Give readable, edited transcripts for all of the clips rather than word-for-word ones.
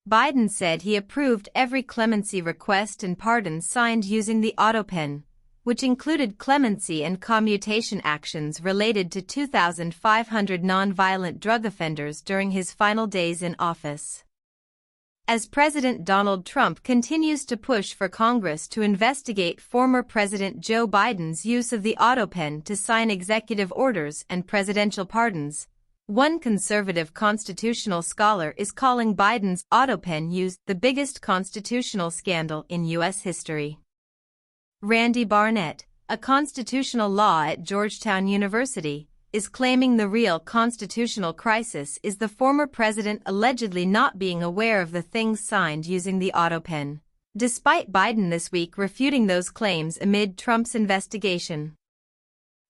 Biden said he approved every clemency request and pardon signed using the Autopen, which included clemency and commutation actions related to 2,500 nonviolent drug offenders during his final days in office. As President Donald Trump continues to push for Congress to investigate former President Joe Biden's use of the Autopen to sign executive orders and presidential pardons, one conservative constitutional scholar is calling Biden's Autopen use the biggest constitutional scandal in U.S. history. Randy Barnett, a constitutional law at Georgetown University, is claiming the real constitutional crisis is the former president allegedly not being aware of the things signed using the Autopen, despite Biden this week refuting those claims amid Trump's investigation.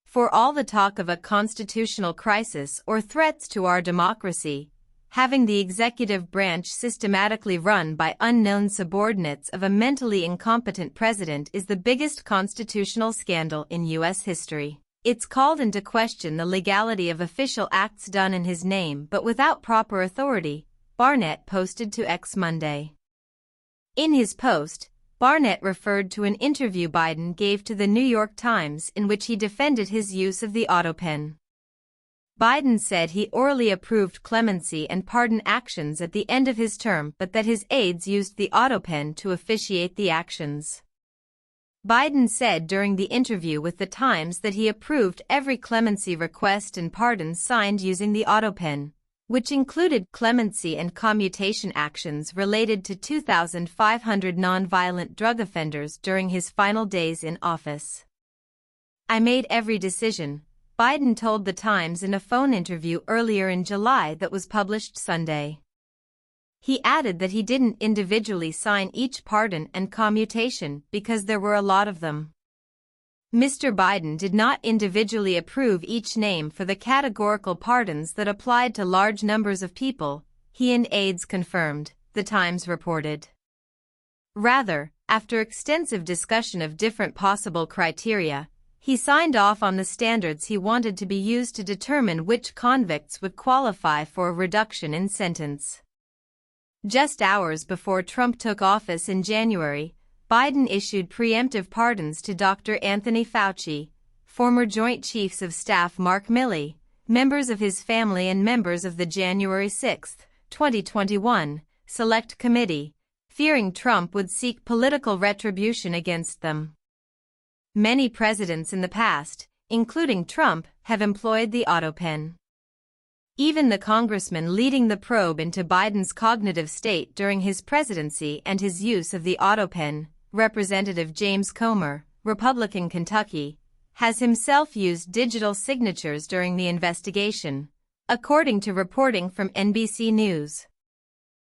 For all the talk of a constitutional crisis or threats to our democracy, having the executive branch systematically run by unknown subordinates of a mentally incompetent president is the biggest constitutional scandal in U.S. history. It's called into question the legality of official acts done in his name but without proper authority, Barnett posted to X Monday. In his post, Barnett referred to an interview Biden gave to the New York Times in which he defended his use of the Autopen. Biden said he orally approved clemency and pardon actions at the end of his term but that his aides used the Autopen to officiate the actions. Biden said during the interview with the Times that he approved every clemency request and pardon signed using the Autopen, which included clemency and commutation actions related to 2,500 nonviolent drug offenders during his final days in office. "I made every decision," Biden told the Times in a phone interview earlier in July that was published Sunday. He added that he didn't individually sign each pardon and commutation because there were a lot of them. Mr. Biden did not individually approve each name for the categorical pardons that applied to large numbers of people, he and aides confirmed, the Times reported. Rather, after extensive discussion of different possible criteria, he signed off on the standards he wanted to be used to determine which convicts would qualify for a reduction in sentence. Just hours before Trump took office in January, Biden issued preemptive pardons to Dr. Anthony Fauci, former Joint Chiefs of Staff Mark Milley, members of his family and members of the January 6, 2021, Select Committee, fearing Trump would seek political retribution against them. Many presidents in the past, including Trump, have employed the Autopen. Even the congressman leading the probe into Biden's cognitive state during his presidency and his use of the Autopen, Representative James Comer, Republican Kentucky, has himself used digital signatures during the investigation, according to reporting from NBC News.